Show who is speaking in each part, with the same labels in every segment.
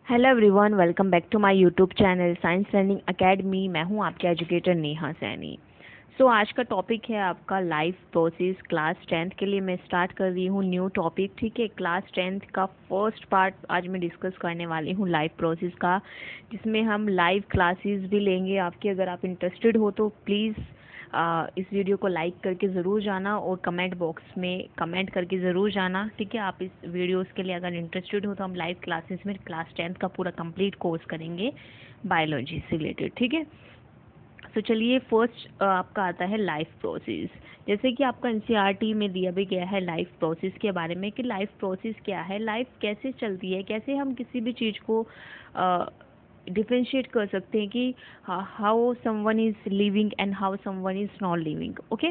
Speaker 1: Hello everyone, welcome back to my YouTube channel science learning academy. मैं हूं आपके educator Neha Saini. आज का टॉपिक है आपका लाइफ प्रोसेस। क्लास 10th के लिए मैं स्टार्ट कर रही हूं न्यू टॉपिक। ठीक है, क्लास 10th का फर्स्ट पार्ट आज मैं डिस्कस करने वाली हूं लाइफ प्रोसेस का, जिसमें हम लाइव क्लासेस भी लेंगे आपके। अगर आप इंटरेस्टेड हो तो प्लीज़ इस वीडियो को लाइक करके ज़रूर जाना और कमेंट बॉक्स में कमेंट करके ज़रूर जाना। ठीक है, आप इस वीडियोस के लिए अगर इंटरेस्टेड हो तो हम लाइव क्लासेस में क्लास 10th का पूरा कंप्लीट कोर्स करेंगे बायोलॉजी से रिलेटेड। ठीक है, तो चलिए फर्स्ट आपका आता है लाइफ प्रोसेस। जैसे कि आपका एनसीईआरटी में दिया भी गया है लाइफ प्रोसेस के बारे में कि लाइफ प्रोसेस क्या है, लाइफ कैसे चलती है, कैसे हम किसी भी चीज़ को डिफरेंशिएट कर सकते हैं कि how someone is living and how someone is not living. Okay,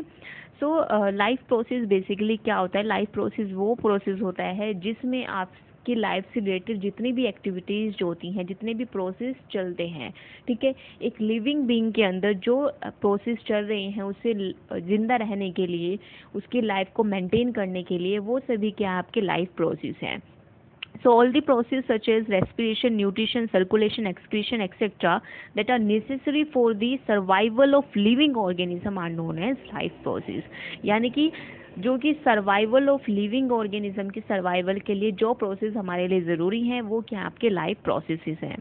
Speaker 1: life process basically क्या होता है? लाइफ प्रोसेस वो प्रोसेस होता है जिसमें आपकी लाइफ से रिलेटेड जितनी भी एक्टिविटीज़ जो होती हैं, जितने भी प्रोसेस चलते हैं, ठीक है, एक लिविंग बीइंग के अंदर जो प्रोसेस चल रहे हैं उसे जिंदा रहने के लिए, उसकी लाइफ को मेंटेन करने के लिए, वो सभी क्या आपके लाइफ प्रोसेस हैं। So all the process such as respiration, nutrition, circulation, excretion, etc. that are necessary for the survival of living organism are known as life process। यानी कि जो कि सर्वाइवल ऑफ लिविंग ऑर्गेनिज्म की survival के लिए जो process हमारे लिए ज़रूरी हैं वो क्या आपके लाइफ प्रोसेसेस हैं।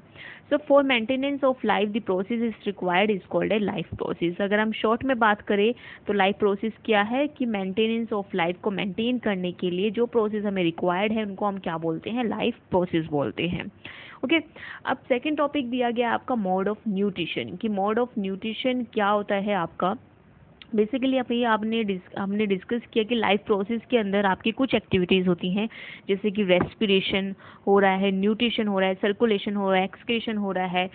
Speaker 1: So for maintenance of life the process is required is called a life process. अगर हम शॉर्ट में बात करें तो लाइफ प्रोसेस क्या है कि मेंटेनेंस ऑफ लाइफ को मेंटेन करने के लिए जो प्रोसेस हमें रिक्वायर्ड है उनको हम क्या बोलते हैं? लाइफ प्रोसेस बोलते हैं। ओके, अब सेकेंड टॉपिक दिया गया आपका मोड ऑफ न्यूट्रिशन। कि मोड ऑफ न्यूट्रिशन क्या होता है आपका? बेसिकली अभी हमने डिस्कस किया कि लाइफ प्रोसेस के अंदर आपकी कुछ एक्टिविटीज़ होती हैं, जैसे कि रेस्पिरेशन हो रहा है, न्यूट्रिशन हो रहा है, सर्कुलेशन हो रहा है, एक्सक्रीशन हो रहा है।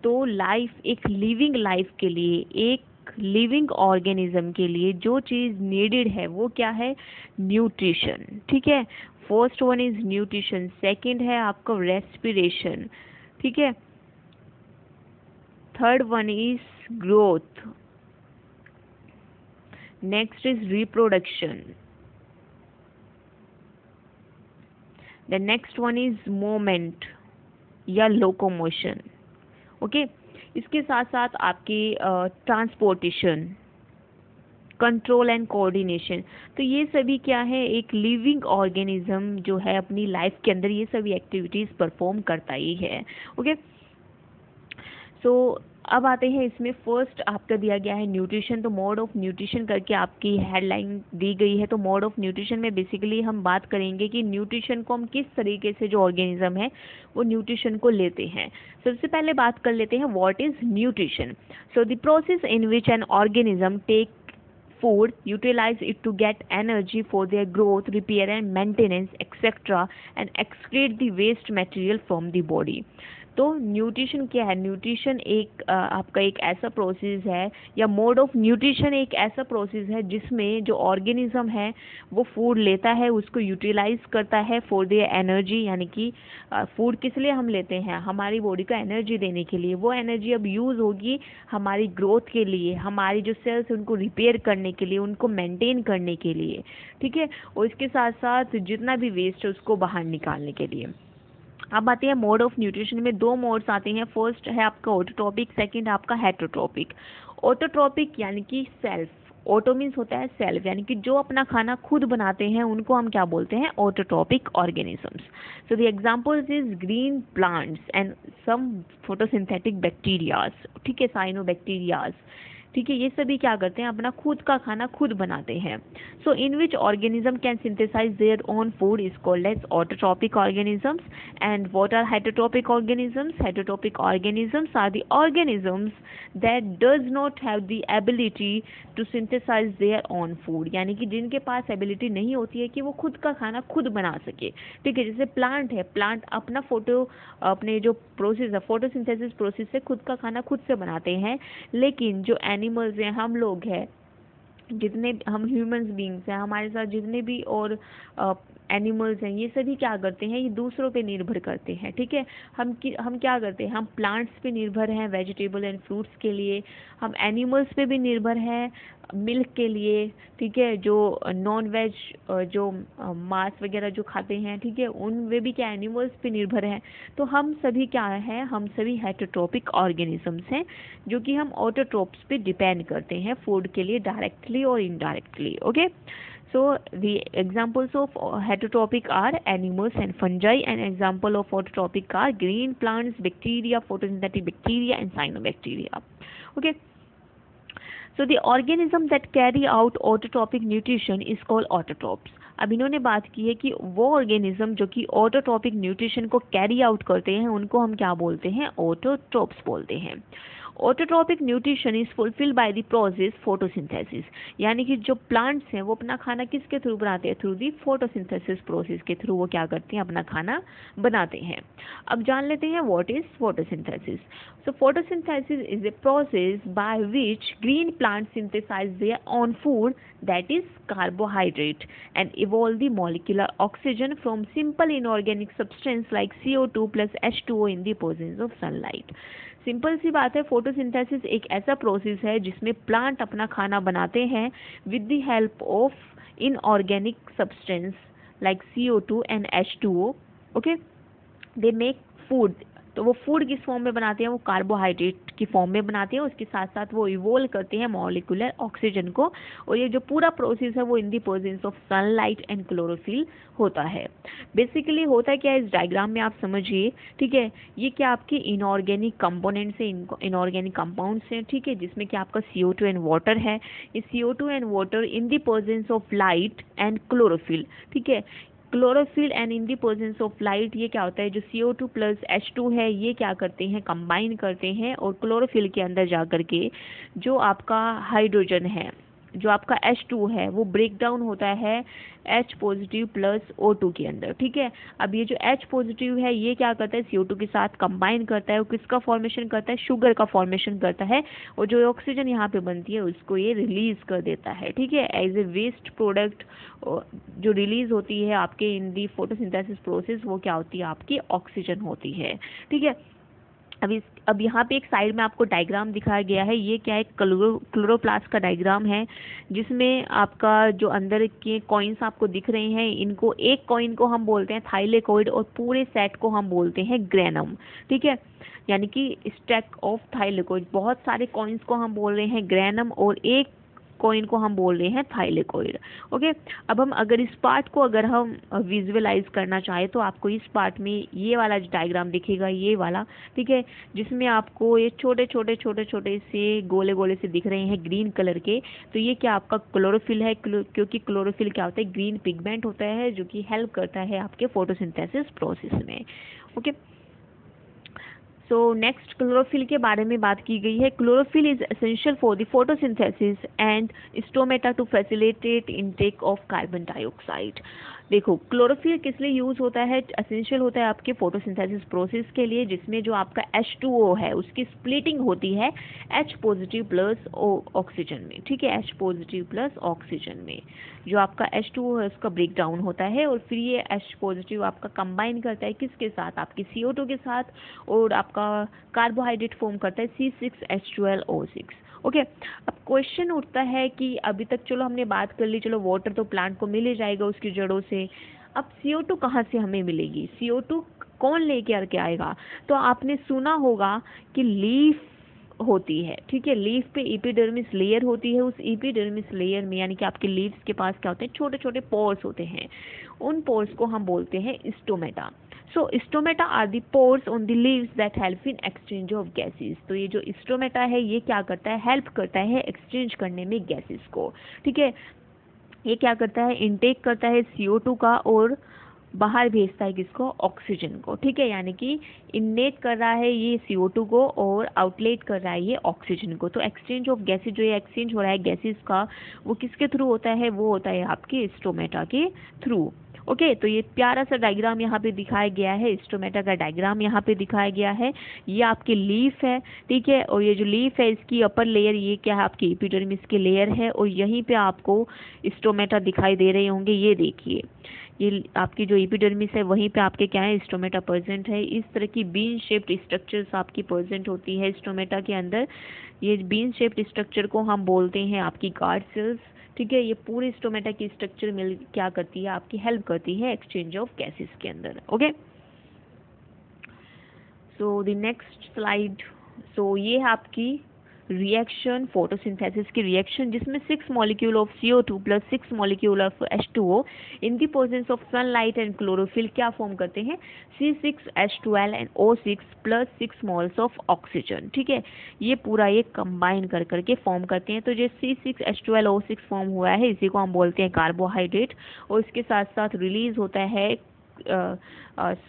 Speaker 1: तो लाइफ, एक लिविंग लाइफ के लिए, एक लिविंग ऑर्गेनिज्म के लिए जो चीज़ नीडेड है वो क्या है? न्यूट्रिशन। ठीक है, first one is nutrition, second है आपका रेस्पिरेशन, ठीक है, third one is growth, next is reproduction, the next one is movement या locomotion। ओके, इसके साथ साथ आपकी ट्रांसपोर्टेशन, कंट्रोल एंड कोऑर्डिनेशन। तो ये सभी क्या है? एक लिविंग ऑर्गेनिज्म जो है अपनी लाइफ के अंदर ये सभी एक्टिविटीज़ परफॉर्म करता ही है। ओके, अब आते हैं इसमें फर्स्ट आपका दिया गया है न्यूट्रिशन। तो मोड ऑफ न्यूट्रिशन करके आपकी हेडलाइन दी गई है। तो मोड ऑफ न्यूट्रिशन में बेसिकली हम बात करेंगे कि न्यूट्रिशन को हम किस तरीके से, जो ऑर्गेनिज्म है वो न्यूट्रिशन को लेते हैं। सबसे पहले बात कर लेते हैं what is nutrition. So the process in which an organism take food, utilize it to get energy for their growth, repair and maintenance, etc. and excrete the waste material from the body। तो nutrition क्या है? Nutrition एक आपका एक ऐसा process है, या mode of nutrition एक ऐसा प्रोसेस है जिसमें जो ऑर्गेनिज्म है वो फूड लेता है, उसको यूटिलाइज करता है फॉर देयर एनर्जी। यानी कि फूड किस लिए हम लेते हैं? हमारी बॉडी को एनर्जी देने के लिए। वो एनर्जी अब यूज़ होगी हमारी ग्रोथ के लिए, हमारी जो सेल्स उनको रिपेयर करने के लिए, उनको मेंटेन करने के लिए। ठीक है, और इसके साथ साथ जितना भी वेस्ट है उसको बाहर निकालने के लिए। अब आते हैं मोड ऑफ न्यूट्रिशन में दो मोड्स आते हैं। फर्स्ट है आपका ऑटोट्रॉपिक, सेकंड आपका हेटरोट्रॉपिक। ऑटोट्रॉपिक यानी कि सेल्फ, ऑटो मीन्स होता है सेल्फ, यानी कि जो अपना खाना खुद बनाते हैं उनको हम क्या बोलते हैं? Autotrophic organisms. So the examples is green plants and some photosynthetic bacterias. ठीक है, साइनोबैक्टीरियाज। ठीक है, ये सभी क्या करते हैं? अपना खुद का खाना खुद बनाते हैं। So in which organism can synthesize their own food is called as autotrophic organisms. And what are heterotrophic organisms? Heterotrophic organisms are the organisms that does not have the ability to synthesize their own food. यानी कि जिनके पास ability नहीं होती है कि वो खुद का खाना खुद बना सके। ठीक है, जैसे प्लांट है, प्लांट अपने जो प्रोसेस है, फोटोसिंथेसिस प्रोसेस से खुद का खाना खुद से बनाते हैं। लेकिन जो एनिमल्स हैं, हम लोग हैं, जितने हम ह्यूमंस बीइंग्स हैं, हमारे साथ जितने भी और एनिमल्स हैं, ये सभी क्या करते हैं, ये दूसरों पे निर्भर करते हैं। ठीक है, हम क्या करते हैं, हम प्लांट्स पे निर्भर हैं वेजिटेबल एंड फ्रूट्स के लिए, हम एनिमल्स पे भी निर्भर हैं मिल्क के लिए। ठीक है, जो नॉन वेज जो मांस वगैरह जो खाते हैं, ठीक है, उन वे भी क्या एनिमल्स पे निर्भर हैं। तो हम सभी क्या हैं, हम सभी हेटरोट्रॉपिक ऑर्गेनिजम्स हैं जो कि हम ऑटोट्रोप्स पे डिपेंड करते हैं फूड के लिए डायरेक्टली और indirectly. Okay, so the examples of heterotropic are animals and fungi, and example of autotropic are green plants, bacteria, photosynthetic bacteria and cyanobacteria. Okay, so the organism that carry out autotropic nutrition is called autotrophs. अब इन्होंने बात की है कि वो organism जो कि autotrophic nutrition को कैरी आउट करते हैं उनको हम क्या बोलते हैं, ऑटोट्रोप्स बोलते हैं। Autotrophic nutrition is fulfilled by the process photosynthesis, यानी कि जो प्लांट्स हैं वो अपना खाना किसके थ्रू बनाते हैं, थ्रू दी फोटोसिंथेसिस प्रोसेस के थ्रू वो क्या करते हैं, अपना खाना बनाते हैं। अब जान लेते हैं what is photosynthesis. So photosynthesis is a process by which green plant synthesize their own food, that is carbohydrate, and evolve the molecular oxygen from simple inorganic substance like CO2 plus H2O in the presence of sunlight. Simple सी बात है, photosynthesis एक ऐसा process है जिसमें plant अपना खाना बनाते हैं with the help of inorganic substance like CO2 and H2O। Okay, they make food. तो वो फूड किस फॉर्म में बनाते हैं, वो कार्बोहाइड्रेट की फॉर्म में बनाते हैं। उसके साथ साथ वो इवोल्व करते हैं मॉलिक्यूलर ऑक्सीजन को, और ये जो पूरा प्रोसेस है वो in the presence of sunlight and chlorophyll होता है। बेसिकली होता क्या है इस डायग्राम में आप समझिए। ठीक है, ये क्या आपके इनऑर्गेनिक कंपोनेंट्स हैं, इनऑर्गेनिक कंपाउंड्स हैं। ठीक है, जिसमें कि आपका CO2 एंड वाटर है। ये CO2 and water in the presence of light and chlorophyll. ठीक है, chlorophyll and in the presence of light, ये क्या होता है, जो CO2 प्लस H2 है ये क्या करते हैं, कंबाइन करते हैं, और क्लोरोफिल के अंदर जा करके जो आपका हाइड्रोजन है, जो आपका H2 है, वो ब्रेक डाउन होता है H पॉजिटिव प्लस O2 के अंदर। ठीक है, अब ये जो H पॉजिटिव है ये क्या करता है, CO2 के साथ कंबाइन करता है, और किसका फॉर्मेशन करता है, शुगर का फॉर्मेशन करता है, और जो ऑक्सीजन यहाँ पे बनती है उसको ये रिलीज कर देता है। ठीक है, एज ए वेस्ट प्रोडक्ट जो रिलीज होती है आपके इन दी फोटोसिंथेसिस प्रोसेस, वो क्या होती है, आपकी ऑक्सीजन होती है। ठीक है, अब यहाँ पे एक साइड में आपको डायग्राम दिखाया गया है। ये क्या है, क्लोरोप्लास्ट का डायग्राम है, जिसमें आपका जो अंदर के कॉइन्स आपको दिख रहे हैं, इनको एक कॉइन को हम बोलते हैं थाइलेकोइड, और पूरे सेट को हम बोलते हैं ग्रेनम। ठीक है, यानी कि स्टैक ऑफ थाइलेकोइड, बहुत सारे कॉइन्स को हम बोल रहे हैं ग्रेनम, और एक कॉइन को हम बोल रहे हैं थाइलेकोइड। ओके, अब हम अगर इस पार्ट को अगर हम विजुअलाइज करना चाहें तो आपको इस पार्ट में ये वाला जो डायग्राम दिखेगा, ये वाला। ठीक है, जिसमें आपको ये छोटे छोटे से गोले गोले से दिख रहे हैं ग्रीन कलर के, तो ये क्या आपका क्लोरोफिल है, क्योंकि क्लोरोफिल क्या होता है, ग्रीन पिगमेंट होता है जो कि हेल्प करता है आपके फोटोसिंथेसिस प्रोसेस में। ओके, सो नेक्स्ट क्लोरोफिल के बारे में बात की गई है। Chlorophyll is essential for the photosynthesis and stomata to facilitate intake of carbon dioxide. देखो, क्लोरोफिल किस लिए यूज होता है, एसेंशियल होता है आपके फोटोसिंथेसिस प्रोसेस के लिए, जिसमें जो आपका H2O है उसकी स्प्लिटिंग होती है H पॉजिटिव प्लस ऑक्सीजन में। ठीक है, H पॉजिटिव प्लस ऑक्सीजन में जो आपका H2O है उसका ब्रेक डाउन होता है, और फिर ये H पॉजिटिव आपका कंबाइन करता है किसके साथ, आपकी CO2 के साथ, और आपका कार्बोहाइड्रेट फॉर्म करता है C6H12O6। ओके, अब क्वेश्चन उठता है कि अभी तक चलो हमने बात कर ली, चलो वाटर तो प्लांट को मिल ही जाएगा उसकी जड़ों से, अब CO2 कहाँ से हमें मिलेगी, CO2 कौन लेके के आएगा। तो आपने सुना होगा कि लीफ होती है। ठीक है, लीफ पे एपिडर्मिस लेयर होती है, उस एपिडर्मिस लेयर में यानी कि आपके लीव्स के पास क्या होते हैं, छोटे छोटे पोर्स होते हैं, उन पोर्स को हम बोलते हैं stomata. So stomata are the pores on the leaves that help in exchange of gases. तो ये जो स्टोमेटा है ये क्या करता है, हेल्प करता है एक्सचेंज करने में गैसेस को। ठीक है, ये क्या करता है, इनटेक करता है CO2 का, और बाहर भेजता है किसको, ऑक्सीजन को। ठीक है, यानी कि इनटेक कर रहा है ये CO2 को, और आउटलेट कर रहा है ये ऑक्सीजन को। तो एक्सचेंज ऑफ गैसेज, जो ये एक्सचेंज हो रहा है गैसेस का, वो किसके थ्रू होता है, वो होता है आपके स्टोमेटा के थ्रू। ओके, तो ये प्यारा सा डायग्राम यहाँ पे दिखाया गया है, स्टोमेटा का डायग्राम यहाँ पे दिखाया गया है। ये आपकी लीफ है। ठीक है, और ये जो लीफ है इसकी अपर लेयर ये क्या है, आपकी एपिडर्मिस की लेयर है, और यहीं पे आपको स्टोमेटा दिखाई दे रहे होंगे। ये देखिए, ये आपकी जो एपिडर्मिस है वहीं पे आपके क्या है, स्टोमेटा प्रेजेंट है। इस तरह की बीन शेप्ड स्ट्रक्चर्स आपकी प्रेजेंट होती है स्टोमेटा के अंदर। ये बीन शेप्ड स्ट्रक्चर को हम बोलते हैं आपकी गार्ड सेल्स, ठीक है। ये पूरे स्टोमेटा की स्ट्रक्चर मिल क्या करती है, आपकी हेल्प करती है एक्सचेंज ऑफ गैसेस के अंदर। Okay, so the next slide. So ये है आपकी रिएक्शन, फोटोसिंथेसिस की रिएक्शन, जिसमें 6 molecule of CO2 plus 6 molecule of H2O in the presence of sunlight and chlorophyll क्या फॉर्म करते हैं, C6H12 and O6 plus 6 moles of oxygen, ठीक है। ये पूरा ये कंबाइन कर करके फॉर्म करते हैं। तो जो C6H12O6 फॉर्म हुआ है इसी को हम बोलते हैं कार्बोहाइड्रेट, और इसके साथ साथ रिलीज होता है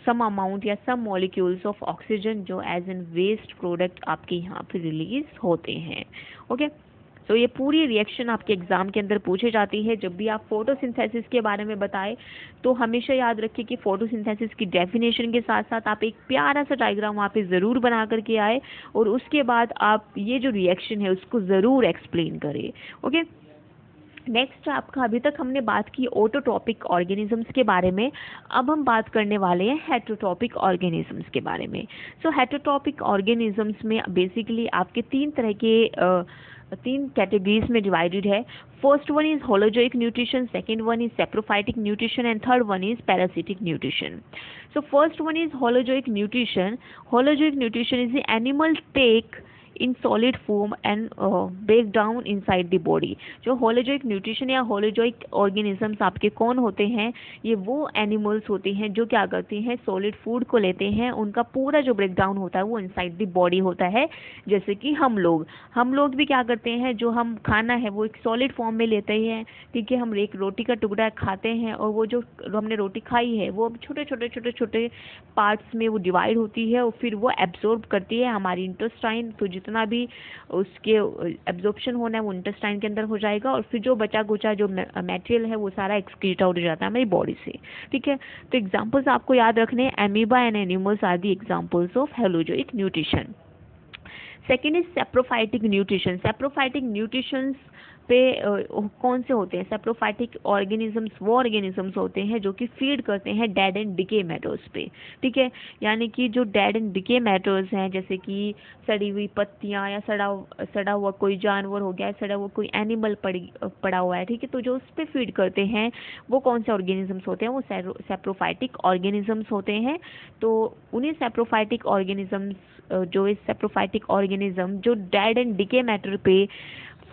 Speaker 1: सम अमाउंट या सम मॉलिक्यूल्स ऑफ ऑक्सीजन जो एज एन वेस्ट प्रोडक्ट आपके यहाँ पे रिलीज होते हैं। ओके, तो ये पूरी रिएक्शन आपके एग्जाम के अंदर पूछी जाती है। जब भी आप फोटोसिंथेसिस के बारे में बताएं तो हमेशा याद रखिए कि फोटोसिंथेसिस की डेफिनेशन के साथ साथ आप एक प्यारा सा डायग्राम वहाँ पे ज़रूर बना करके आए, और उसके बाद आप ये जो रिएक्शन है उसको ज़रूर एक्सप्लेन करें। ओके, नेक्स्ट आपका, अभी तक हमने बात की ऑटोट्रॉपिक ऑर्गेनिजम्स के बारे में, अब हम बात करने वाले हैं हेटरोट्रॉपिक ऑर्गेनिजम्स के बारे में। सो हेटरोट्रॉपिक ऑर्गेनिजम्स में बेसिकली आपके 3 तरह के 3 कैटेगरीज में डिवाइडेड है। First one is holozoic nutrition, second one is saprophytic nutrition and third one is parasitic nutrition. So first one is holozoic nutrition. Holozoic nutrition is the animal take in solid form and break down inside the body. जो holozoic nutrition या holozoic organisms आपके कौन होते हैं, ये वो animals होते हैं जो क्या करते हैं, सॉलिड फूड को लेते हैं, उनका पूरा जो ब्रेक डाउन होता है वो इनसाइड द बॉडी होता है। जैसे कि हम लोग भी क्या करते हैं, जो हम खाना है वो एक सॉलिड फॉर्म में लेते हैं, ठीक है। हम एक रोटी का टुकड़ा खाते हैं और वो जो हमने रोटी खाई है वो छोटे पार्ट्स में वो डिवाइड होती है और फिर वो एब्जॉर्ब करती है हमारी इंटेस्टाइन। तो जितना भी उसके एब्जॉर्प्शन होना है वो इंटेस्टाइन के अंदर हो जाएगा, और फिर जो बचा कुचा जो मटेरियल है वो सारा एक्सक्रीट आउट हो जाता है हमारी बॉडी से, ठीक है। तो एग्जांपल्स आपको याद रखने हैं, amoeba and animals are the examples of holozoic nutrition. Second is saprophytic nutrition. Saprophytic nutritions पे कौन से होते हैं, सेप्रोफाइटिक ऑर्गेनिजम्स वो ऑर्गेनिजम्स होते हैं जो कि फीड करते हैं डेड एंड डिके मैटर्स पे, ठीक है। यानी कि जो डेड एंड डिके मैटर्स हैं, जैसे कि सड़ी हुई पत्तियां या सड़ा हुआ कोई जानवर हो गया, सड़ा हुआ कोई एनिमल पड़ा हुआ है, ठीक है। तो जो उस पर फीड करते हैं वो कौन से ऑर्गेनिजम्स होते हैं, वो सेप्रोफाइटिक ऑर्गेनिजम्स होते हैं। तो उन्हीं सेप्रोफाइटिक ऑर्गेनिजम्स जो इस सेप्रोफाइटिक ऑर्गेनिज्म जो डेड एंड डिके मैटर पे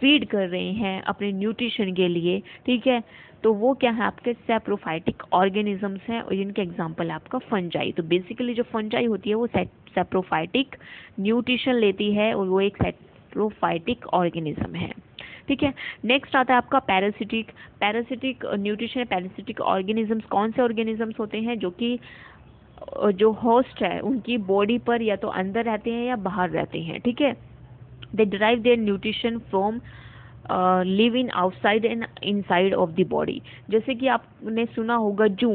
Speaker 1: फीड कर रहे हैं अपने न्यूट्रिशन के लिए, ठीक है, तो वो क्या है, आपके सेप्रोफाइटिक ऑर्गेनिजम्स हैं, और इनके एग्जांपल है आपका फंजाई। तो बेसिकली जो फंजाई होती है वो सेप्रोफाइटिक न्यूट्रिशन लेती है और वो एक सेप्रोफाइटिक ऑर्गेनिज्म है, ठीक है। नेक्स्ट आता है आपका पैरासिटिक न्यूट्रिशन। पैरासिटिक ऑर्गेनिजम्स कौन से ऑर्गेनिजम्स होते हैं, जो कि जो होस्ट है उनकी बॉडी पर या तो अंदर रहते हैं या बाहर रहते हैं, ठीक है। They derive their nutrition from living outside and inside of the body. जैसे कि आपने सुना होगा जू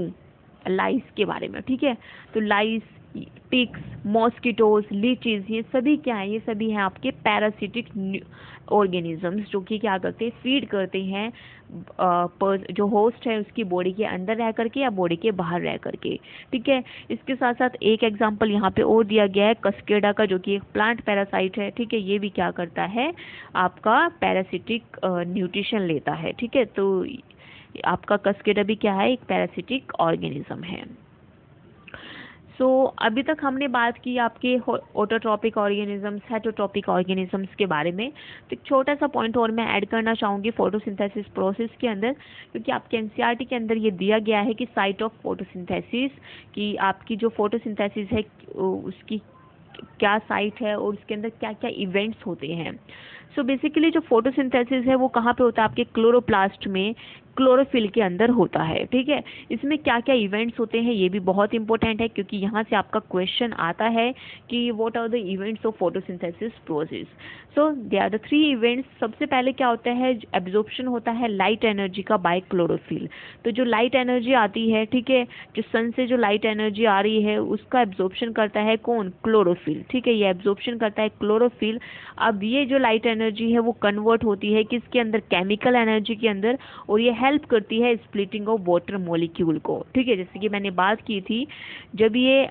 Speaker 1: लाइस के बारे में, ठीक है। तो लाइस, पिक्स, मॉस्किटोज, लीचीज, ये सभी क्या है, ये सभी हैं आपके पैरासिटिक ऑर्गेनिजम्स जो कि क्या करते हैं, फीड करते हैं जो होस्ट है उसकी बॉडी के अंदर रह करके या बॉडी के बाहर रह करके, ठीक है। इसके साथ साथ एक एग्जांपल यहाँ पे और दिया गया है कस्केडा का, जो कि एक प्लांट पैरासाइट है, ठीक है। ये भी क्या करता है, आपका पैरासिटिक न्यूट्रिशन लेता है, ठीक है। तो आपका कस्केडा भी क्या है, एक पैरासिटिक ऑर्गेनिज्म है। सो अभी तक हमने बात की आपके ऑटोट्रॉपिक ऑर्गेनिजम्स, हेटरोट्रॉपिक ऑर्गेनिजम्स के बारे में। तो एक छोटा सा पॉइंट और मैं ऐड करना चाहूँगी फोटोसिंथेसिस प्रोसेस के अंदर, क्योंकि आपके एनसीईआरटी के अंदर ये दिया गया है कि साइट ऑफ फोटोसिंथेसिस, कि आपकी जो फोटोसिंथेसिस है उसकी क्या साइट है और उसके अंदर क्या क्या इवेंट्स होते हैं। सो बेसिकली जो फोटोसिंथेसिस है वो कहाँ पे होता है, आपके क्लोरोप्लास्ट में क्लोरोफिल के अंदर होता है, ठीक है। इसमें क्या क्या इवेंट्स होते हैं ये भी बहुत इंपॉर्टेंट है, क्योंकि यहाँ से आपका क्वेश्चन आता है कि what are the events of photosynthesis process. So they are the 3 events. सबसे पहले क्या होता है, एब्जॉर्प्शन होता है लाइट एनर्जी का बाय क्लोरोफिल। तो जो लाइट एनर्जी आती है, ठीक है, जो सन से जो लाइट एनर्जी आ रही है उसका एब्जॉर्प्शन करता है कौन, क्लोरोफिल, ठीक है। ये एब्जॉर्प्शन करता है क्लोरोफिल। अब ये जो लाइट एनर्जी है वो कन्वर्ट होती है किसके अंदर, केमिकल एनर्जी के अंदर, और ये हेल्प करती है स्प्लिटिंग ऑफ वाटर मॉलिक्यूल को, ठीक है। जैसे कि मैंने बात की थी, जब ये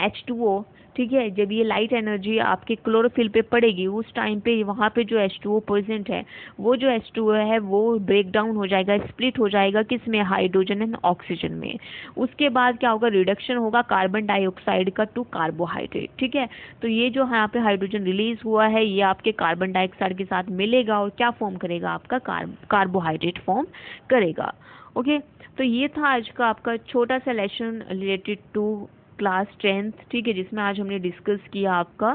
Speaker 1: H2O, ठीक है, जब ये लाइट एनर्जी आपके क्लोरोफिल पे पड़ेगी उस टाइम पे वहाँ पे जो H2O प्रेजेंट है, वो जो H2O है वो ब्रेक डाउन हो जाएगा, स्प्लिट हो जाएगा किस में, हाइड्रोजन एंड ऑक्सीजन में। उसके बाद क्या होगा, रिडक्शन होगा कार्बन डाइऑक्साइड का टू कार्बोहाइड्रेट, ठीक है। तो ये जो यहाँ पे हाइड्रोजन रिलीज हुआ है ये आपके कार्बन डाइऑक्साइड के साथ मिलेगा और क्या फॉर्म करेगा, आपका कार्बोहाइड्रेट फॉर्म करेगा। ओके, तो ये था आज का आपका छोटा सा lesson related to class 10th, ठीक है, जिसमें आज हमने डिस्कस किया आपका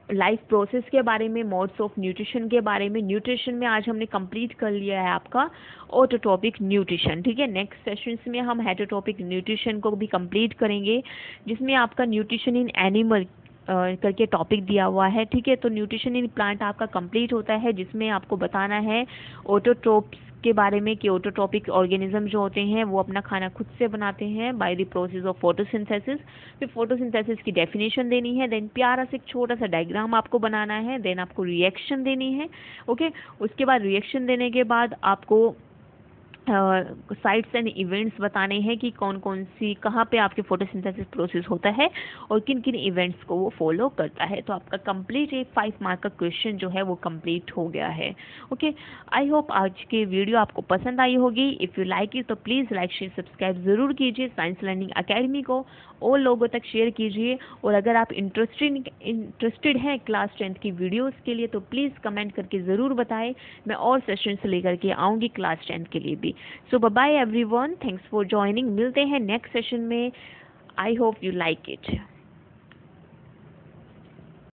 Speaker 1: लाइफ प्रोसेस के बारे में, मोड्स ऑफ न्यूट्रिशन के बारे में। न्यूट्रिशन में आज हमने कंप्लीट कर लिया है आपका ऑटोटॉपिक न्यूट्रिशन, ठीक है। नेक्स्ट सेशंस में हम हेटेरोटॉपिक न्यूट्रिशन को भी कंप्लीट करेंगे, जिसमें आपका न्यूट्रिशन इन एनिमल करके टॉपिक दिया हुआ है, ठीक है। तो न्यूट्रिशन इन प्लांट आपका कंप्लीट होता है, जिसमें आपको बताना है ऑटोट्रोप्स के बारे में कि ऑटोट्रोपिक ऑर्गेनिज्म जो होते हैं वो अपना खाना खुद से बनाते हैं by the process of photosynthesis. फिर फोटोसिंथेसिस की डेफिनेशन देनी है, देन प्यारा से एक छोटा सा डायग्राम आपको बनाना है, देन आपको रिएक्शन देनी है। ओके, उसके बाद रिएक्शन देने के बाद आपको साइट्स एंड इवेंट्स बताने हैं कि कौन कौन सी कहाँ पे आपके फोटोसिंथेसिस प्रोसेस होता है और किन किन इवेंट्स को वो फॉलो करता है। तो आपका कंप्लीट एक 5 मार्क का क्वेश्चन जो है वो कंप्लीट हो गया है। ओके, आई होप आज की वीडियो आपको पसंद आई होगी। इफ़ यू लाइक इट तो प्लीज़ लाइक शेयर सब्सक्राइब ज़रूर कीजिए साइंस लर्निंग अकेडमी को, और लोगों तक शेयर कीजिए। और अगर आप इंटरेस्टेड हैं क्लास 10th की वीडियोस के लिए तो प्लीज़ कमेंट करके ज़रूर बताएं, मैं और सेशंस लेकर के आऊँगी क्लास 10th के लिए भी। So bye everyone, thanks for joining. मिलते हैं नेक्स्ट सेशन में। I hope you like it.